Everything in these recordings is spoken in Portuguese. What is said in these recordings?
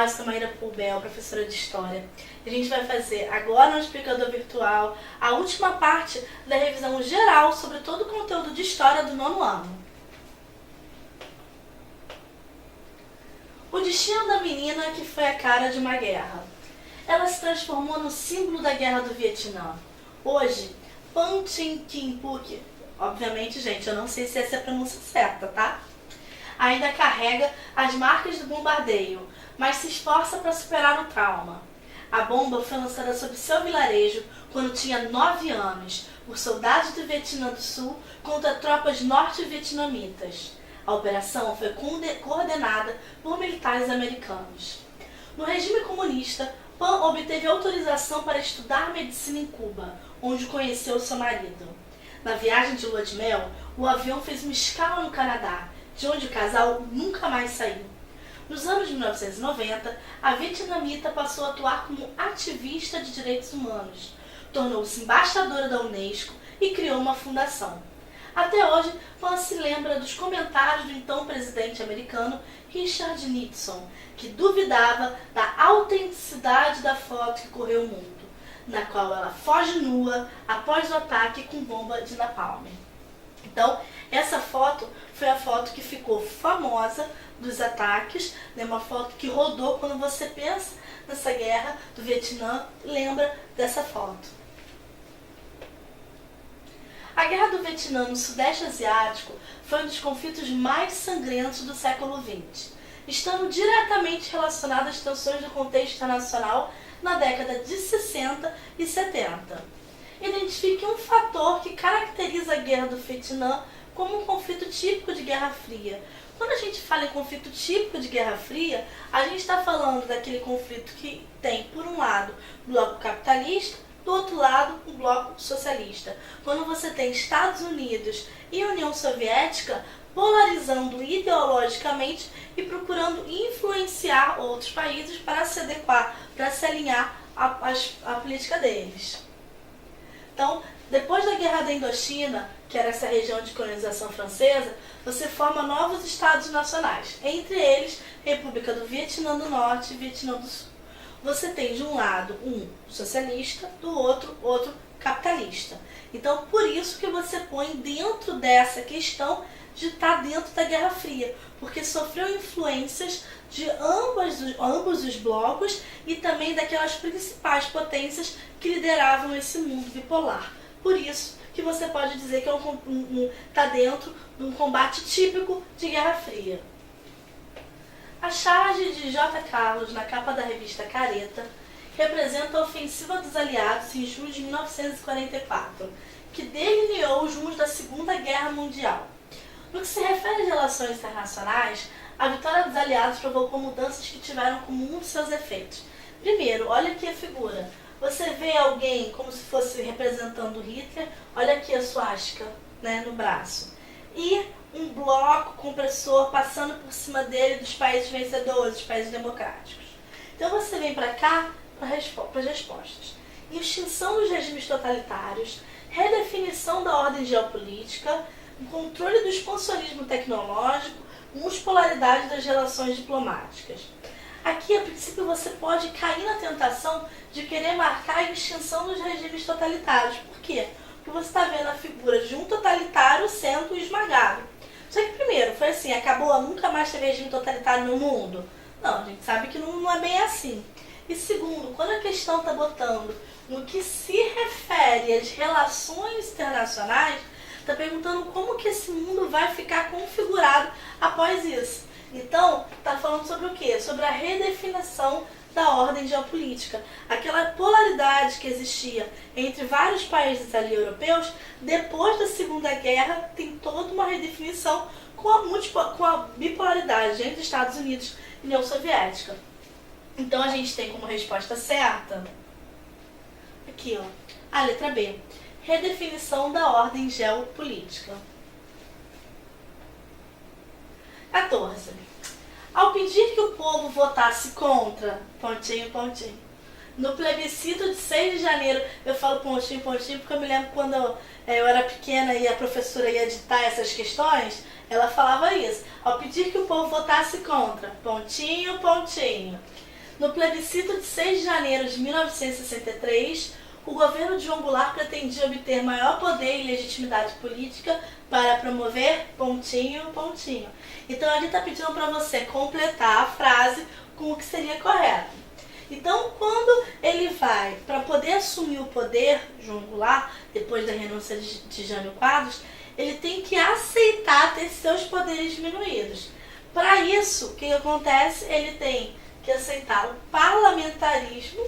sou Maíra Poubel, professora de História. A gente vai fazer agora no explicador virtual a última parte da revisão geral sobre todo o conteúdo de História do 9º ano. O destino da menina que foi a cara de uma guerra. Ela se transformou no símbolo da Guerra do Vietnã. Hoje, Pan Tin Kin Phuc, obviamente, gente, eu não sei se essa é a pronúncia certa, tá? Ainda carrega as marcas do bombardeio, mas se esforça para superar o trauma. A bomba foi lançada sobre seu vilarejo quando tinha 9 anos, por soldados do Vietnã do Sul contra tropas norte-vietnamitas. A operação foi coordenada por militares americanos. No regime comunista, Pan obteve autorização para estudar medicina em Cuba, onde conheceu seu marido. Na viagem de lua de mel, o avião fez uma escala no Canadá, de onde o casal nunca mais saiu. Nos anos de 1990, a vietnamita passou a atuar como ativista de direitos humanos, tornou-se embaixadora da Unesco e criou uma fundação. Até hoje, Pan se lembra dos comentários do então presidente americano Richard Nixon, que duvidava da autenticidade da foto que correu o mundo, na qual ela foge nua após o ataque com bomba de napalm. Então, essa foto foi a foto que ficou famosa dos ataques, né? Uma foto que rodou. Quando você pensa nessa guerra do Vietnã, lembra dessa foto. A Guerra do Vietnã no Sudeste Asiático foi um dos conflitos mais sangrentos do século XX, estando diretamente relacionado às tensões do contexto internacional na década de 60 e 70. Identifique um fator que caracteriza a Guerra do Vietnã como um conflito típico de Guerra Fria. Quando a gente fala em conflito típico de Guerra Fria, a gente está falando daquele conflito que tem, por um lado, o bloco capitalista, do outro lado, o bloco socialista. Quando você tem Estados Unidos e União Soviética polarizando ideologicamente e procurando influenciar outros países para se adequar, para se alinhar à política deles. Então, depois da Guerra da Indochina, que era essa região de colonização francesa, você forma novos estados nacionais, entre eles República do Vietnã do Norte e Vietnã do Sul. Você tem de um lado um socialista, do outro capitalista. Então, por isso que você põe dentro dessa questão de estar dentro da Guerra Fria, porque sofreu influências de ambos os blocos e também daquelas principais potências que lideravam esse mundo bipolar. Por isso que você pode dizer que está dentro de um combate típico de Guerra Fria. A charge de J. Carlos na capa da revista Careta representa a ofensiva dos aliados em julho de 1944, que delineou os rumos da Segunda Guerra Mundial. No que se refere às relações internacionais, a vitória dos aliados provocou mudanças que tiveram como um de seus efeitos. Primeiro, olha aqui a figura. Você vê alguém como se fosse representando Hitler, olha aqui a suástica, né, no braço. E um bloco compressor passando por cima dele dos países vencedores, dos países democráticos. Então você vem para cá para as respostas. Extinção dos regimes totalitários, redefinição da ordem geopolítica, controle do expansionismo tecnológico, multipolaridade das relações diplomáticas. Aqui, a princípio, você pode cair na tentação de querer marcar a extinção dos regimes totalitários. Por quê? Porque você está vendo a figura de um totalitário sendo esmagado. Só que, primeiro, foi assim, acabou, nunca mais teve regime totalitário no mundo? Não, a gente sabe que não é bem assim. E segundo, quando a questão está botando no que se refere às relações internacionais, está perguntando como que esse mundo vai ficar configurado após isso. Então, está falando sobre o quê? Sobre a redefinição da ordem geopolítica. Aquela polaridade que existia entre vários países ali europeus, depois da Segunda Guerra, tem toda uma redefinição com a bipolaridade entre Estados Unidos e União Soviética. Então, a gente tem como resposta certa, aqui ó, a letra B, redefinição da ordem geopolítica. 14. Ao pedir que o povo votasse contra, pontinho, pontinho, no plebiscito de 6 de janeiro, eu falo pontinho, pontinho, porque eu me lembro quando eu era pequena e a professora ia ditar essas questões, ela falava isso. Ao pedir que o povo votasse contra, pontinho, pontinho. No plebiscito de 6 de janeiro de 1963, o governo de João Goulart pretendia obter maior poder e legitimidade política para promover ... Então, ali está pedindo para você completar a frase com o que seria correto. Então, quando ele vai para poder assumir o poder, João Goulart, depois da renúncia de Jânio Quadros, ele tem que aceitar ter seus poderes diminuídos. Para isso, o que acontece? Ele tem que aceitar o parlamentarismo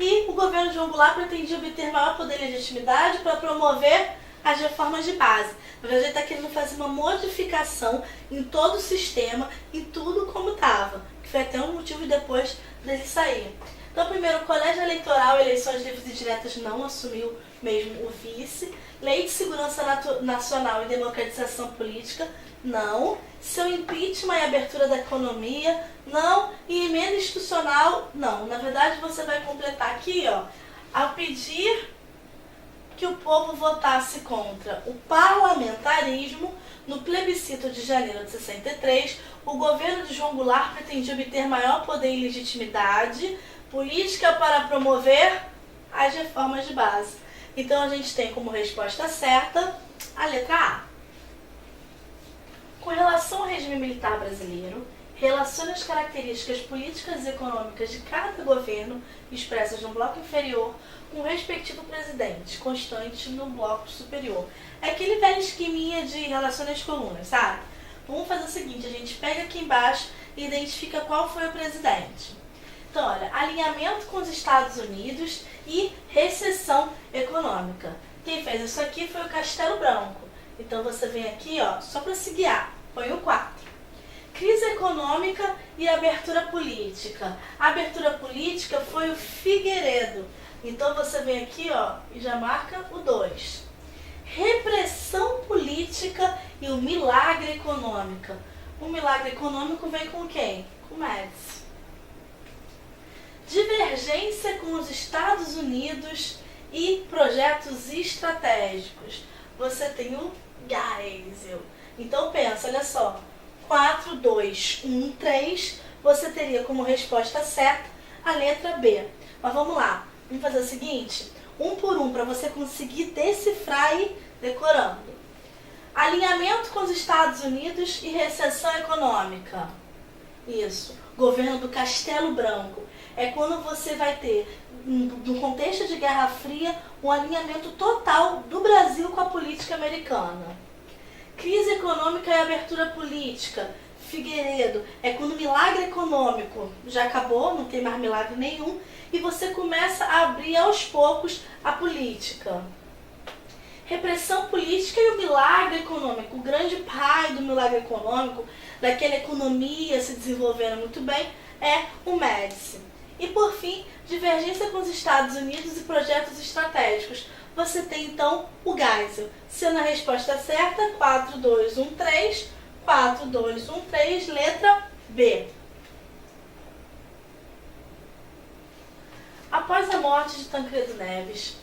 e o governo de João Goulart pretendia obter maior poder e legitimidade para promover as reformas de base. Na verdade, ele está querendo fazer uma modificação em todo o sistema, em tudo como estava, que foi até um motivo depois dele sair. Então, primeiro, o colégio eleitoral, eleições livres e diretas, não assumiu mesmo o vice. Lei de segurança nacional e democratização política, não. Seu impeachment e abertura da economia, não. E emenda institucional, não. Na verdade, você vai completar aqui, ó, a pedir que o povo votasse contra o parlamentarismo. No plebiscito de janeiro de 63, o governo de João Goulart pretendia obter maior poder e legitimidade política para promover as reformas de base. Então, a gente tem como resposta certa a letra A. Com relação ao regime militar brasileiro, relaciona as características políticas e econômicas de cada governo expressas no bloco inferior com o respectivo presidente, constante no bloco superior. É aquele velho esqueminha de relaciona as colunas, sabe? Vamos fazer o seguinte, a gente pega aqui embaixo e identifica qual foi o presidente. Então, olha, alinhamento com os Estados Unidos e recessão econômica. Quem fez isso aqui foi o Castelo Branco. Então, você vem aqui, ó, só para se guiar, põe o 4. Crise econômica e abertura política. A abertura política foi o Figueiredo. Então, você vem aqui, ó, e já marca o 2. Repressão política e o milagre econômico. O milagre econômico vem com quem? Com Médici. Divergência com os Estados Unidos e projetos estratégicos. Você tem o Geisel. Então pensa, olha só. 4, 2, 1, 3. Você teria como resposta certa a letra B. Mas vamos lá. Vamos fazer o seguinte. Um por um, para você conseguir decifrar e decorando. Alinhamento com os Estados Unidos e recessão econômica. Isso. Governo do Castelo Branco. É quando você vai ter, no contexto de Guerra Fria, um alinhamento total do Brasil com a política americana. Crise econômica e abertura política. Figueiredo. É quando o milagre econômico já acabou, não tem mais milagre nenhum, e você começa a abrir aos poucos a política. Repressão política e o milagre econômico. O grande pai do milagre econômico, daquela economia se desenvolvendo muito bem, é o Médici. E por fim, divergência com os Estados Unidos e projetos estratégicos. Você tem então o Geisel. Sendo a resposta certa, 4, 2, 1, 3. 4, 2, 1, 3, letra B. Após a morte de Tancredo Neves,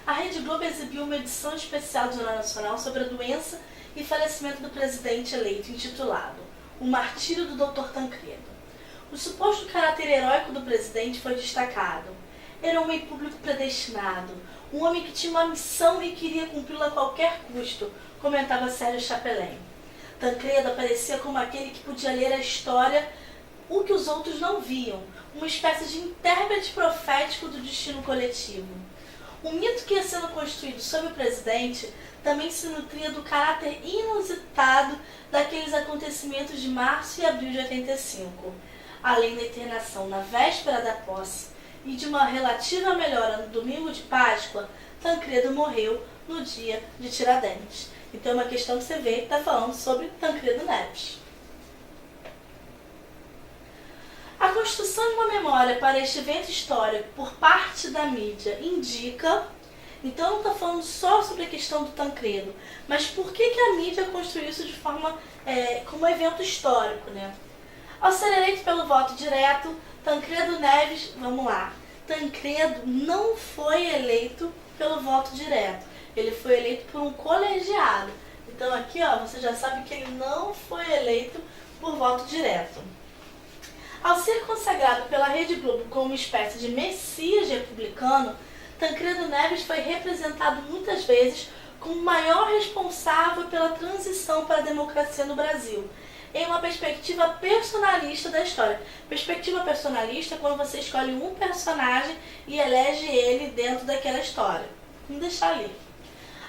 a Rede Globo exibiu uma edição especial do Jornal Nacional sobre a doença e falecimento do presidente eleito, intitulado O Martírio do Dr. Tancredo. O suposto caráter heróico do presidente foi destacado. Era um homem público predestinado, um homem que tinha uma missão e queria cumpri-la a qualquer custo, comentava Sérgio Chapelain. Tancredo aparecia como aquele que podia ler a história, o que os outros não viam, uma espécie de intérprete profético do destino coletivo. O mito que ia sendo construído sobre o presidente também se nutria do caráter inusitado daqueles acontecimentos de março e abril de 85. Além da internação na véspera da posse e de uma relativa melhora no domingo de Páscoa, Tancredo morreu no dia de Tiradentes. Então é uma questão que você vê que está falando sobre Tancredo Neves. A construção de uma memória para este evento histórico por parte da mídia indica, então não está falando só sobre a questão do Tancredo, mas por que a mídia construiu isso de forma como evento histórico, né? Ao ser eleito pelo voto direto, Tancredo Neves, vamos lá, Tancredo não foi eleito pelo voto direto, ele foi eleito por um colegiado. Então aqui, ó, você já sabe que ele não foi eleito por voto direto. Ao ser consagrado pela Rede Globo como uma espécie de messias republicano, Tancredo Neves foi representado muitas vezes como o maior responsável pela transição para a democracia no Brasil, em uma perspectiva personalista da história. Perspectiva personalista é quando você escolhe um personagem e elege ele dentro daquela história. Vamos deixar ali.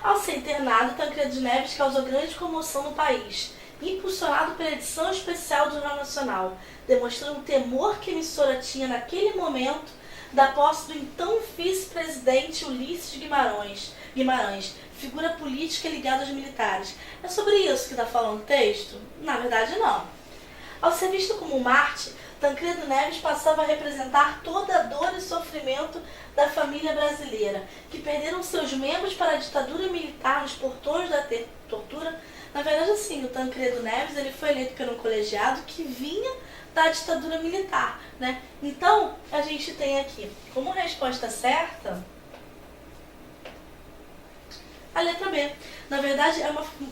Ao ser internado, Tancredo Neves causou grande comoção no país, impulsionado pela edição especial do Jornal Nacional, demonstrando o temor que a emissora tinha naquele momento da posse do então vice-presidente Ulisses Guimarães, figura política ligada aos militares. É sobre isso que está falando o texto? Na verdade, não. Ao ser visto como Marte, Tancredo Neves passava a representar toda a dor e sofrimento da família brasileira, que perderam seus membros para a ditadura militar nos portões da tortura. Na verdade, assim, o Tancredo Neves ele foi eleito por um colegiado que vinha da ditadura militar, né? Então, a gente tem aqui, como resposta certa, a letra B. Na verdade,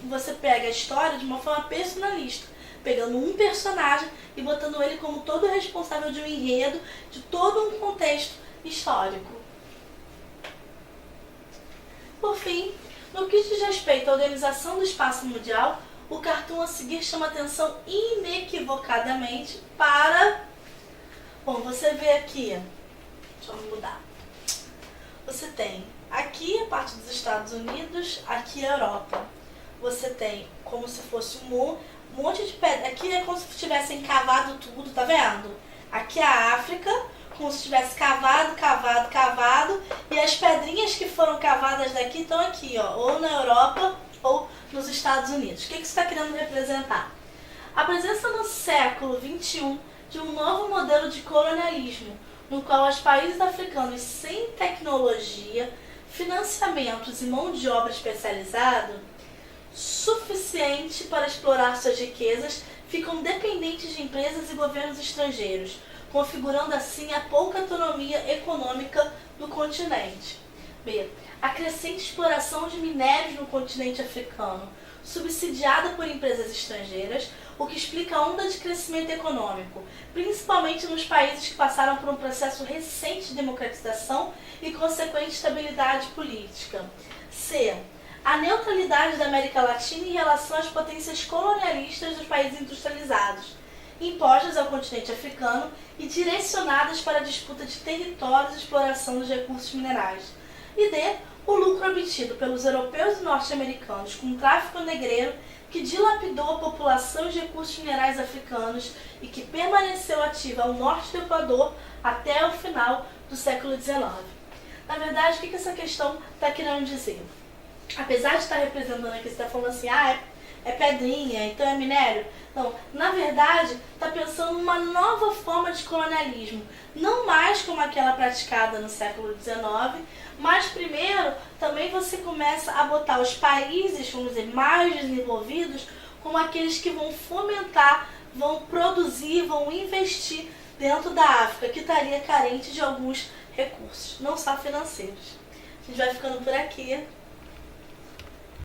você pega a história de uma forma personalista, pegando um personagem e botando ele como todo responsável de um enredo, de todo um contexto histórico. Por fim, no que diz respeito à organização do espaço mundial, o cartoon a seguir chama atenção inequivocadamente para... Bom, você vê aqui, deixa eu mudar. Você tem aqui a parte dos Estados Unidos, aqui a Europa. Você tem como se fosse um monte de pedra. Aqui é como se tivessem cavado tudo, tá vendo? Aqui a África, como se tivesse cavado. E as pedrinhas que foram cavadas daqui estão aqui, ó, ou na Europa ou nos Estados Unidos. O que isso está querendo representar? A presença no século XXI de um novo modelo de colonialismo, no qual os países africanos sem tecnologia, financiamentos e mão de obra especializada suficiente para explorar suas riquezas, ficam dependentes de empresas e governos estrangeiros, configurando assim a pouca autonomia econômica do continente. B. A crescente exploração de minérios no continente africano, subsidiada por empresas estrangeiras, o que explica a onda de crescimento econômico, principalmente nos países que passaram por um processo recente de democratização e consequente estabilidade política. C. A neutralidade da América Latina em relação às potências colonialistas dos países industrializados, impostas ao continente africano e direcionadas para a disputa de territórios e exploração dos recursos minerais. E D. O lucro obtido pelos europeus e norte-americanos com o tráfico negreiro que dilapidou a população e os recursos minerais africanos e que permaneceu ativa ao norte do Equador até o final do século XIX. Na verdade, o que essa questão está querendo dizer? Apesar de estar representando aqui, você está falando assim, é pedrinha, então é minério. Não, na verdade, está pensando numa nova forma de colonialismo, não mais como aquela praticada no século XIX, mas primeiro também você começa a botar os países, vamos dizer, mais desenvolvidos, como aqueles que vão fomentar, vão produzir, vão investir dentro da África, que estaria carente de alguns recursos, não só financeiros. A gente vai ficando por aqui.